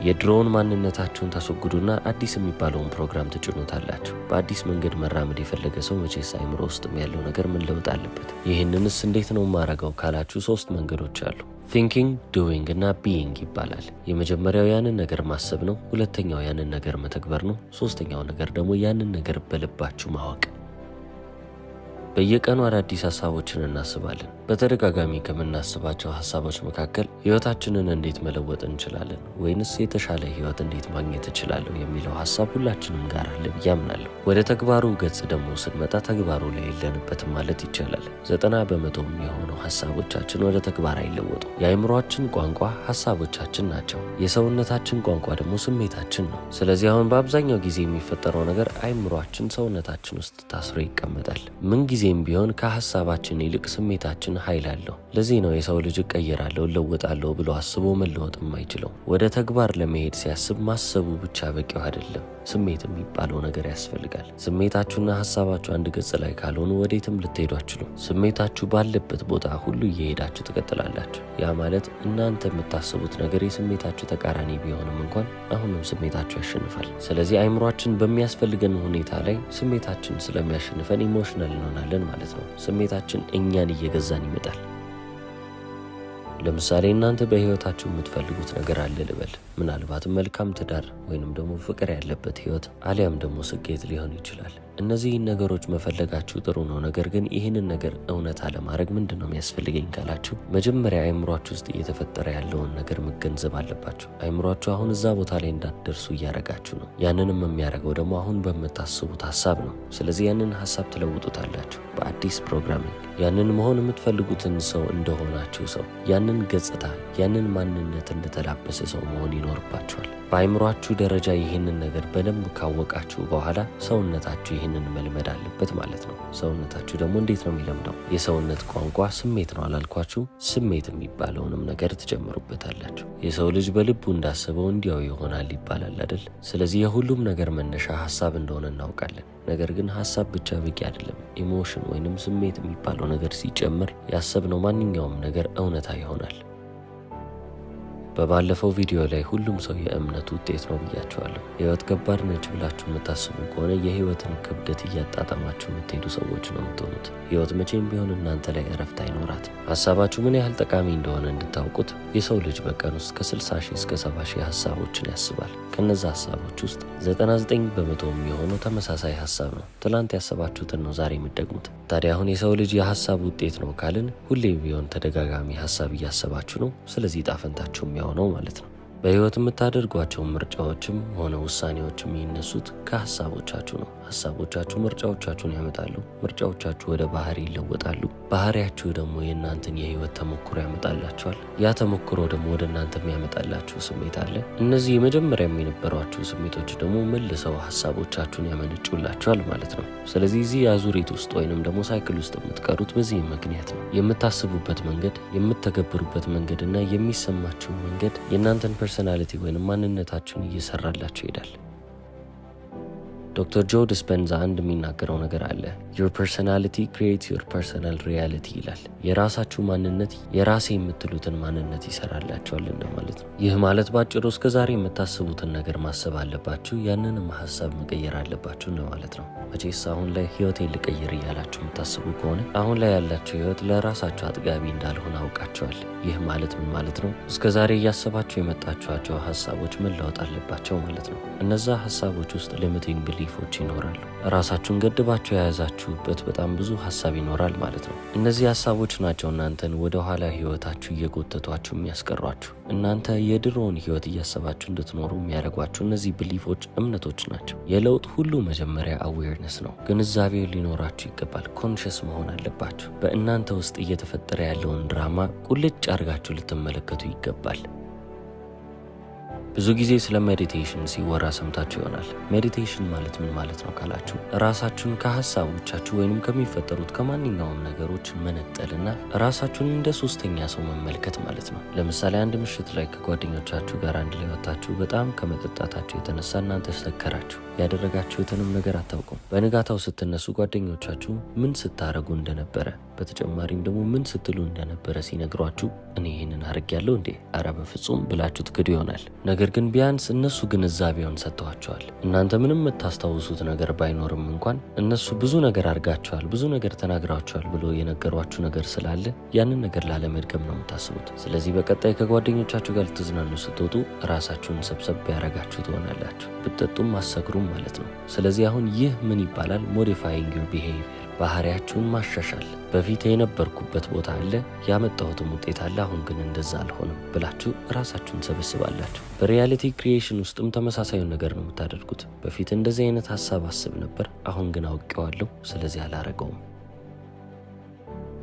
የድሮውን ማንነታችሁን ታስወግዱና አዲስ የሚባለውን ፕሮግራም ትጭኑታላችሁ። በአዲስ መንገድ መራመድ የፈለገ ሰው መቼስ አይምሮ ውስጥም ያለው ነገር መለወጥ አለበት። ይህንንስ እንዴት ነው ማረጋው ካላችሁ 3 መንገዶች አሉ። ቲንኪንግ፣ ዱዊንግ እና ቢይንግ ይባላል። የመጀመሪያው ያንን ነገር ማሰብ ነው። ሁለተኛው ያንን ነገር መተግበር ነው። ሶስተኛው ነገር ደግሞ ያንን ነገር በልባችሁ ማወቅ። በየቀኑ አዳዲስ ሐሳቦችን እናስባለን። በተደጋጋሚ ከምናስባቸው ሐሳቦች መካከል ሕይወታችንን እንዴት መለወጥ እንችላለን ወይንስ የተሻለ ሕይወት እንዴት ማግኘት እችላለሁ የሚለው ሐሳብ ሁላችንም ጋር አለ ብዬ አምናለሁ። ወደ ተግባሩ ገጽ ደግሞ ስንመጣ ተግባሩ ላይ የለንበትም ማለት ይቻላል። 90% የሚሆነው ሐሳቦቻችን ወደ ተግባር አይለወጡ። የአእምሮአችን ቋንቋ ሐሳቦቻችን ናቸው። የሰውነታችን ቋንቋ ደግሞ ስሜታችን ነው። ስለዚህ አሁን በአብዛኛው ጊዜ የሚፈጠረው ነገር አእምሮአችን ሰውነታችን ውስጥ ታስሮ ይቀመጣል። ምንጊዜም ቢሆን ከሐሳባችን ይልቅ ስሜታችን ኃይል አለው። ለዚህ ነው የሰው ልጅ እቀየራለሁ እለወጣለሁ ብሎ አስቦ መለወጥ የማይችለው። ወደ ተግባር ለመሄድ ሲያስብ ማሰቡ ብቻ በቂው አይደለም። ስሜት የሚባለው ነገር ያስፈልጋል። ስሜታችሁና ሐሳባችሁ አንድ ገጽ ላይ ካልሆኑ ወዴትም ልትሄዱ አትችሉም። ስሜታችሁ ባለበት ቦታ ሁሉ እየሄዳችሁ ትቀጥላላችሁ። ያ ማለት እናንተ የምታስቡት ነገር የስሜታችሁ ተቃራኒ ቢሆንም እንኳን አሁንም ስሜታችሁ ያሸንፋል። ስለዚህ አእምሯችን በሚያስፈልገን ሁኔታ ላይ ስሜታችን ስለሚያሸንፈን ኢሞሽናል እንሆናለን ማለት ነው። ስሜታችን እኛን እየገዛን ይመጣል። ለምሳሌ እናንተ በህይወታችሁ የምትፈልጉት ነገር አለ ልበል። ምናልባትም መልካም ትዳር ወይንም ደግሞ ፍቅር ያለበት ህይወት አሊያም ደግሞ ስኬት ሊሆን ይችላል። እነዚህን ነገሮች መፈለጋችሁ ጥሩ ነው። ነገር ግን ይህንን ነገር እውነታ ለማድረግ ምንድነው የሚያስፈልገኝ ካላችሁ መጀመሪያ አእምሯችሁ ውስጥ እየተፈጠረ ያለውን ነገር መገንዘብ አለባችሁ። አእምሯችሁ አሁን እዛ ቦታ ላይ እንዳትደርሱ እያረጋችሁ ነው። ያንንም የሚያረገው ደግሞ አሁን በመታስቡት ሐሳብ ነው። ስለዚህ ያንን ሐሳብ ትለውጡታላችሁ በአዲስ ፕሮግራሚንግ። ያንን መሆን የምትፈልጉትን ሰው እንደሆናችሁ ሰው ያንን ገጽታ ያንን ማንነት እንደተላበሰ ሰው መሆን ይኖርባችኋል። በአእምሯችሁ ደረጃ ይህንን ነገር በደንብ ካወቃችሁ በኋላ ሰውነታችሁ ይህንን መልመድ አለበት ማለት ነው። ሰውነታችሁ ደግሞ እንዴት ነው የሚለምደው? የሰውነት ቋንቋ ስሜት ነው አላልኳችሁ? ስሜት የሚባለውንም ነገር ትጨምሩበታላችሁ። የሰው ልጅ በልቡ እንዳስበው እንዲያው ይሆናል ይባላል አይደል? ስለዚህ የሁሉም ነገር መነሻ ሐሳብ እንደሆነ እናውቃለን። ነገር ግን ሐሳብ ብቻ በቂ አይደለም። ኢሞሽን ወይንም ስሜት የሚባለው ነገር ሲጨምር ያሰብነው ማንኛውም ነገር እውነታ ይሆናል። በባለፈው ቪዲዮ ላይ ሁሉም ሰው የእምነት ውጤት ነው ብያቸዋለሁ። ህይወት ከባድ ነች ብላችሁ የምታስቡ ከሆነ የህይወትን ክብደት እያጣጣማችሁ የምትሄዱ ሰዎች ነው የምትሆኑት። ህይወት መቼም ቢሆን እናንተ ላይ እረፍት አይኖራትም። ሐሳባችሁ ምን ያህል ጠቃሚ እንደሆነ እንድታውቁት የሰው ልጅ በቀን ውስጥ ከ60,000 እስከ 70,000 ሐሳቦችን ያስባል። ከነዛ ሐሳቦች ውስጥ 99% የሚሆነው ተመሳሳይ ሐሳብ ነው። ትላንት ያሰባችሁትን ነው ዛሬ የምትደግሙት። ታዲያ አሁን የሰው ልጅ የሐሳብ ውጤት ነው ካልን ሁሌ ቢሆን ተደጋጋሚ ሐሳብ እያሰባችሁ ነው። ስለዚህ ጣፈንታችሁ የሚሆነው ማለት ነው። በህይወት የምታደርጓቸው ምርጫዎችም ሆነ ውሳኔዎችም የሚነሱት ከሐሳቦቻችሁ ነው። ሐሳቦቻችሁ ምርጫዎቻችሁን ያመጣሉ። ምርጫዎቻችሁ ወደ ባህሪ ይለወጣሉ። ባህሪያችሁ ደግሞ የእናንተን የህይወት ተሞክሮ ያመጣላችኋል። ያ ተሞክሮ ደግሞ ወደ እናንተ የሚያመጣላችሁ ስሜት አለ። እነዚህ የመጀመሪያ የነበሯችሁ ስሜቶች ደግሞ መልሰው ሐሳቦቻችሁን ያመነጩላችኋል ማለት ነው። ስለዚህ እዚህ አዙሪት ውስጥ ወይንም ደግሞ ሳይክል ውስጥ የምትቀሩት በዚህ ምክንያት ነው። የምታስቡበት መንገድ፣ የምትተገብሩበት መንገድና የሚሰማችሁ መንገድ የእናንተን ፐርሰናሊቲ ወይንም ማንነታችሁን እየሰራላችሁ ይሄዳል። ዶክተር ጆ ዲስፔንዛ አንድ የሚናገረው ነገር አለ። your personality creates your personal reality ይላል። የራሳችሁ ማንነት የራሴ የምትሉትን ማንነት ይሰራላችኋል እንደማለት ነው። ይህ ማለት ባጭሩ እስከዛሬ የምታስቡትን ነገር ማሰብ አለባችሁ፣ ያንንም ሐሳብ መቀየር አለባችሁ እንደማለት ነው። መቼስ አሁን ላይ ህይወቴን ልቀይር እያላችሁ የምታስቡ ከሆነ አሁን ላይ ያላችሁ ህይወት ለራሳችሁ አጥጋቢ እንዳልሆነ አውቃችኋል። ይህ ማለት ምን ማለት ነው? እስከዛሬ እያሰባችሁ የመጣችኋቸው ሐሳቦች መለወጥ አለባቸው ማለት ነው። እነዛ ሐሳቦች ውስጥ ሊሚቲንግ ቢሊፎች ይኖራሉ። ራሳችሁን ገድባችሁ የያዛችሁበት በጣም ብዙ ሐሳብ ይኖራል ማለት ነው። እነዚህ ሐሳቦች ናቸው እናንተን ወደ ኋላ ህይወታችሁ እየጎተቷችሁ የሚያስቀሯችሁ። እናንተ የድሮውን ህይወት እያሰባችሁ እንድትኖሩ የሚያደርጓችሁ እነዚህ ቢሊፎች፣ እምነቶች ናቸው። የለውጥ ሁሉ መጀመሪያ አዌርነስ ነው። ግንዛቤ ሊኖራችሁ ይገባል። ኮንሽስ መሆን አለባችሁ። በእናንተ ውስጥ እየተፈጠረ ያለውን ድራማ ቁልጭ አድርጋችሁ ልትመለከቱ ይገባል። ብዙ ጊዜ ስለ ሜዲቴሽን ሲወራ ሰምታችሁ ይሆናል። ሜዲቴሽን ማለት ምን ማለት ነው ካላችሁ ራሳችሁን ከሐሳቦቻችሁ ወይንም ከሚፈጠሩት ከማንኛውም ነገሮች መነጠልና ራሳችሁን እንደ ሶስተኛ ሰው መመልከት ማለት ነው። ለምሳሌ አንድ ምሽት ላይ ከጓደኞቻችሁ ጋር አንድ ላይ ወጣችሁ በጣም ከመጠጣታችሁ የተነሳ እናንተ ሰከራችሁ። ያደረጋችሁትንም ነገር አታውቁም። በንጋታው ስትነሱ ጓደኞቻችሁ ምን ስታረጉ እንደነበረ በተጨማሪም ደግሞ ምን ስትሉ እንደነበረ ሲነግሯችሁ እኔ ይህንን አድርጌያለሁ እንዴ ኧረ በፍጹም ብላችሁ ትክዱ ይሆናል። ነገር ግን ቢያንስ እነሱ ግንዛቤውን ሰጥተዋቸዋል። እናንተ ምንም የምታስታውሱት ነገር ባይኖርም እንኳን እነሱ ብዙ ነገር አድርጋቸዋል፣ ብዙ ነገር ተናግራቸዋል ብሎ የነገሯችሁ ነገር ስላለ ያንን ነገር ላለመድገም ነው የምታስቡት። ስለዚህ በቀጣይ ከጓደኞቻችሁ ጋር ልትዝናኑ ስትወጡ ራሳችሁን ሰብሰብ ያረጋችሁ ትሆናላችሁ። ብትጠጡም አሰክሩም ማለት ነው። ስለዚህ አሁን ይህ ምን ይባላል? ሞዲፋይንግ ዩር ቢሄቪየር፣ ባህሪያችሁን ማሻሻል። በፊት የነበርኩበት ቦታ አለ፣ ያመጣሁትም ውጤት አለ፣ አሁን ግን እንደዛ አልሆንም ብላችሁ ራሳችሁን ሰበስባላችሁ። በሪያሊቲ ክሪኤሽን ውስጥም ተመሳሳዩን ነገር ነው የምታደርጉት። በፊት እንደዚህ አይነት ሀሳብ አስብ ነበር፣ አሁን ግን አውቄዋለሁ፣ ስለዚህ አላረገውም።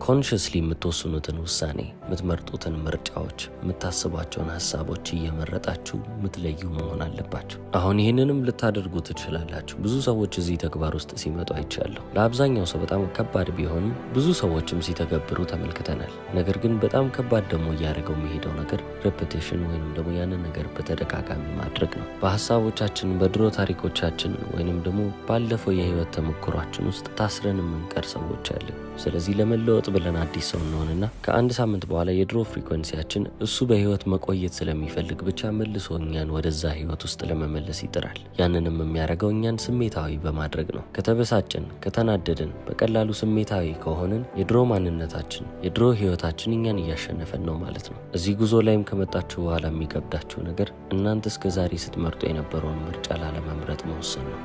ኮንሽስሊ የምትወስኑትን ውሳኔ፣ የምትመርጡትን ምርጫዎች፣ የምታስቧቸውን ሀሳቦች እየመረጣችሁ የምትለዩ መሆን አለባችሁ። አሁን ይህንንም ልታደርጉ ትችላላችሁ። ብዙ ሰዎች እዚህ ተግባር ውስጥ ሲመጡ አይቻለሁ። ለአብዛኛው ሰው በጣም ከባድ ቢሆንም ብዙ ሰዎችም ሲተገብሩ ተመልክተናል። ነገር ግን በጣም ከባድ ደግሞ እያደረገው የሚሄደው ነገር ሬፒቴሽን ወይንም ደግሞ ያንን ነገር በተደጋጋሚ ማድረግ ነው። በሀሳቦቻችን፣ በድሮ ታሪኮቻችን ወይንም ደግሞ ባለፈው የህይወት ተሞክሯችን ውስጥ ታስረን የምንቀር ሰዎች አለን። ስለዚህ ለመለወጥ ብለን አዲስ ሰው እንሆንና ከአንድ ሳምንት በኋላ የድሮ ፍሪኩዌንሲያችን እሱ በህይወት መቆየት ስለሚፈልግ ብቻ መልሶ እኛን ወደዛ ህይወት ውስጥ ለመመለስ ይጥራል። ያንንም የሚያደርገው እኛን ስሜታዊ በማድረግ ነው። ከተበሳጭን፣ ከተናደድን፣ በቀላሉ ስሜታዊ ከሆንን የድሮ ማንነታችን፣ የድሮ ህይወታችን እኛን እያሸነፈን ነው ማለት ነው። እዚህ ጉዞ ላይም ከመጣችሁ በኋላ የሚከብዳችሁ ነገር እናንተ እስከ ዛሬ ስትመርጡ የነበረውን ምርጫ ላለመምረጥ መወሰን ነው።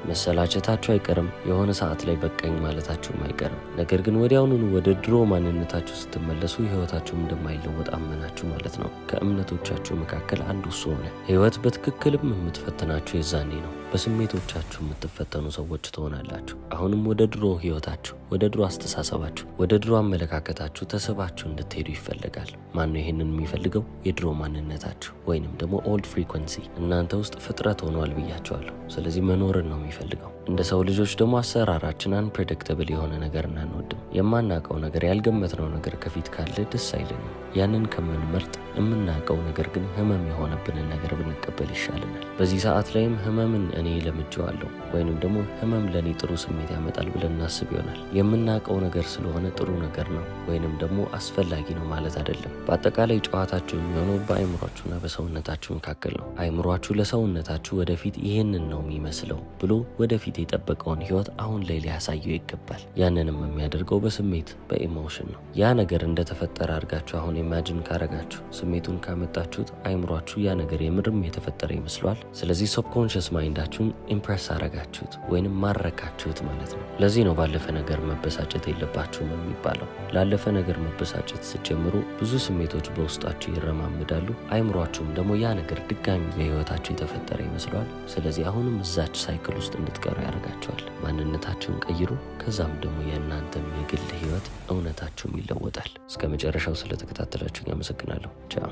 መሰላቸታችሁ አይቀርም። የሆነ ሰዓት ላይ በቃኝ ማለታችሁም አይቀርም። ነገር ግን ወዲያውኑ ወደ ድሮ ማንነታችሁ ስትመለሱ ህይወታችሁም እንደማይለወጥ አመናችሁ ማለት ነው። ከእምነቶቻችሁ መካከል አንዱ እሱ ሆነ። ህይወት በትክክልም የምትፈትናችሁ የዛኔ ነው። በስሜቶቻችሁ የምትፈተኑ ሰዎች ትሆናላችሁ። አሁንም ወደ ድሮ ህይወታችሁ፣ ወደ ድሮ አስተሳሰባችሁ፣ ወደ ድሮ አመለካከታችሁ ተስባችሁ እንድትሄዱ ይፈልጋል። ማን ነው ይህንን የሚፈልገው? የድሮ ማንነታችሁ ወይንም ደግሞ ኦልድ ፍሪኩዌንሲ እናንተ ውስጥ ፍጥረት ሆኗል ብያቸዋለሁ። ስለዚህ መኖርን ነው የሚፈልገው። እንደ ሰው ልጆች ደግሞ አሰራራችን አንፕሬዲክተብል የሆነ ነገር አንወድም። የማናውቀው ነገር፣ ያልገመትነው ነገር ከፊት ካለ ደስ አይለንም። ያንን ከምንመርጥ የምናውቀው ነገር ግን ህመም የሆነብንን ነገር ብንቀበል ይሻለናል። በዚህ ሰዓት ላይም ህመምን እኔ ለምጄዋለሁ ወይንም ደግሞ ህመም ለእኔ ጥሩ ስሜት ያመጣል ብለን እናስብ ይሆናል። የምናውቀው ነገር ስለሆነ ጥሩ ነገር ነው ወይንም ደግሞ አስፈላጊ ነው ማለት አይደለም። በአጠቃላይ ጨዋታችሁ የሚሆነው በአይምሯችሁና በሰውነታችሁ መካከል ነው። አይምሯችሁ ለሰውነታችሁ ወደፊት ይህንን ነው የሚመስለው ብሎ ወደፊት የጠበቀውን ህይወት አሁን ላይ ሊያሳየው ይገባል። ያንንም የሚያደርገው በስሜት በኢሞሽን ነው። ያ ነገር እንደተፈጠረ አድርጋችሁ አሁን ኢማጂን ካረጋችሁ፣ ስሜቱን ካመጣችሁት አይምሯችሁ ያ ነገር የምርም የተፈጠረ ይመስሏል። ስለዚህ ሰብኮንሽስ ማይንዳችሁን ኢምፕረስ አረጋችሁት ወይንም ማረካችሁት ማለት ነው። ለዚህ ነው ባለፈ ነገር መበሳጨት የለባችሁም የሚባለው። ላለፈ ነገር መበሳጨት ስትጀምሩ ብዙ ስሜቶች በውስጣችሁ ይረማምዳሉ። አይምሯችሁም ደግሞ ያ ነገር ድጋሚ በህይወታችሁ የተፈጠረ ይመስሏል። ስለዚህ አሁንም እዛች ሳይክል ውስጥ እንድትቀሩ ያደርጋችኋል። ማንነታችሁን ቀይሩ። ከዛም ደግሞ የእናንተም የግል ህይወት እውነታችሁም ይለወጣል። እስከ መጨረሻው ስለተከታተላችሁ አመሰግናለሁ። ቻው።